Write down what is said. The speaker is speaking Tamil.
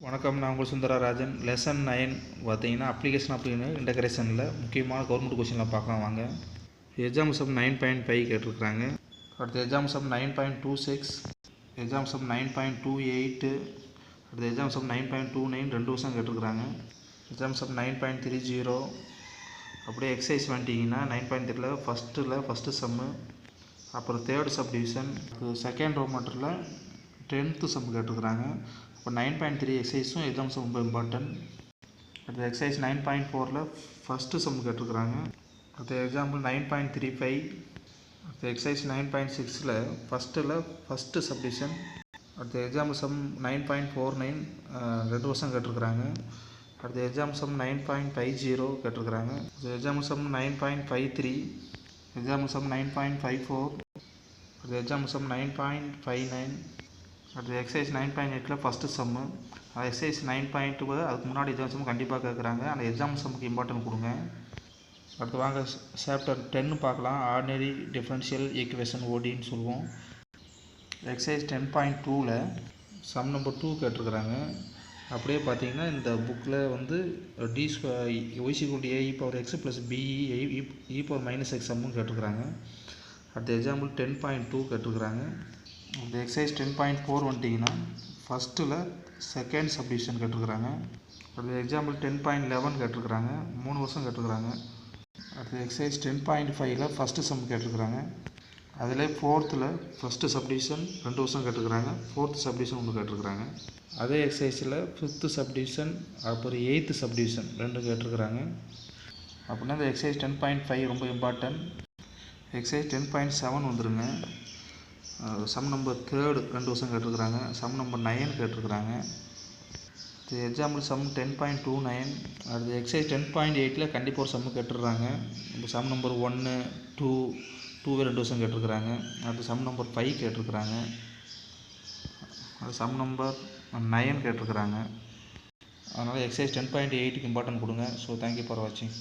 வணக்கம். நான் உங்கள் சுந்தரராஜன். லெசன் 9 பார்த்தீங்கன்னா அப்ளிகேஷன் அப்படின்னு இன்டகிரேஷனில் முக்கியமான கவர்மெண்ட் கொஸ்டினில் பார்க்கலாம் வாங்க. எக்ஸாம் சம் 9.5 கேட்டிருக்கிறாங்க. அடுத்து எக்ஸாம் சம் 9.26, எக்ஸாம் சம் 9.28, அடுத்து எக்ஸாம் சம் 9.29 2 வருஷம் கேட்டிருக்கிறாங்க. எக்ஸாம் சம் 9.30, அப்படியே எக்ஸசைஸ் வந்துட்டிங்கன்னா 9.3ல் ஃபஸ்ட்டு சம்மு, அப்புறம் தேர்டு சப்டிவிஷன், செகண்ட் ரோமட்டரில் 10th சம் கேட்டிருக்கிறாங்க. இப்போ 9.3 எக்ஸசைஸும் எக்ஸாம் சம் ரொம்ப இம்பார்ட்டன்ட். அடுத்த எக்ஸசைஸ் 9.4ல் ஃபஸ்ட்டு சம் கேட்டிருக்கிறாங்க. அடுத்த எக்ஸாம்பிள் 9.35, அடுத்த எக்ஸசைஸ் 9.6ல் ஃபஸ்ட்டு சப்டிவிஷன். அடுத்த எக்ஸாம்பிள் சம் 9.49 2 வருஷம் கேட்டிருக்கிறாங்க. அடுத்த எக்ஸாம் சம் 9.50 கேட்டிருக்கிறாங்க. எக்ஸாம்பிள் சம் 9.53, எக்ஸாம்பிள் சம் 9.54, அடுத்த எக்ஸாம்பிள் சம் 9.59, அடுத்து எக்ஸசைஸ் 9.8ல் ஃபஸ்ட்டு சம்மு. அது எக்ஸசைஸ் 9.2 அதுக்கு முன்னாடி எக்ஸாம் சம் கண்டிப்பாக கேட்குறாங்க. அந்த எக்ஸாம் சம்முக்கு இம்பார்ட்டன்ட் கொடுங்க. அடுத்து வாங்க சாப்டர் 10 பார்க்கலாம். ஆர்டினரி டிஃபரன்ஷியல் ஈக்குவேஷன் ஓடின்னு சொல்லுவோம். எக்ஸசைஸ் 10.2ல் சம் நம்பர் 2 கேட்டிருக்கிறாங்க. அப்படியே பார்த்தீங்கன்னா இந்த புக்கில் வந்து டி ஒய்சிகுண்டி a power x plus b e e power minus x சம்மும் கேட்டிருக்கிறாங்க. அடுத்த எக்ஸாம்பிள் 10.2 கேட்டிருக்கிறாங்க. இந்த எக்ஸசைஸ் 10.4 வந்துட்டிங்கன்னா ஃபஸ்ட்டில் செகண்ட் சப்டிவிஷன் கேட்டிருக்கிறாங்க. அடுத்த எக்ஸாம்பிள் 10.11 கேட்டிருக்கிறாங்க. 3 வருஷம் கேட்டிருக்கிறாங்க. அடுத்த எக்ஸசைஸ் 10.5ல் ஃபஸ்ட்டு சம் கேட்டிருக்கிறாங்க. அதில் 4th ஃபஸ்ட்டு சப்டிவிஷன் 2 வருஷம் கேட்டிருக்கிறாங்க. 4th சப்டிவிஷன் 1 கேட்டிருக்கிறாங்க. அதே எக்ஸசைஸில் 5th சப்டிவிஷன் அப்புறம் 8th சப்டிவிஷன் 2 கேட்டிருக்கிறாங்க. அப்படின்னா இந்த எக்ஸசைஸ் 10.5 ரொம்ப இம்பார்ட்டன்ட். எக்ஸசைஸ் 10.7 வந்துருங்க. சம் நம்பர் 3 2 வருஷம் கேட்டிருக்கிறாங்க. சம் நம்பர் 9 கேட்டிருக்கிறாங்க. எக்ஸாம்பிள் சம் 10.29, அடுத்து எக்ஸசைஸ் 10.8ல் கண்டிப்பாக ஒரு சம்மு கேட்டுடுறாங்க. இப்போ சம் நம்பர் 1 2 2 வருஷம் கேட்டிருக்கிறாங்க. அடுத்து சம் நம்பர் 5 கேட்டிருக்கிறாங்க. அது சம் நம்பர் 9 கேட்டிருக்கிறாங்க. அதனால் எக்ஸசைஸ் 10.8க்கு இம்பார்ட்டன்ட் கொடுங்க. ஸோ தேங்க்யூ ஃபார் வாட்சிங்.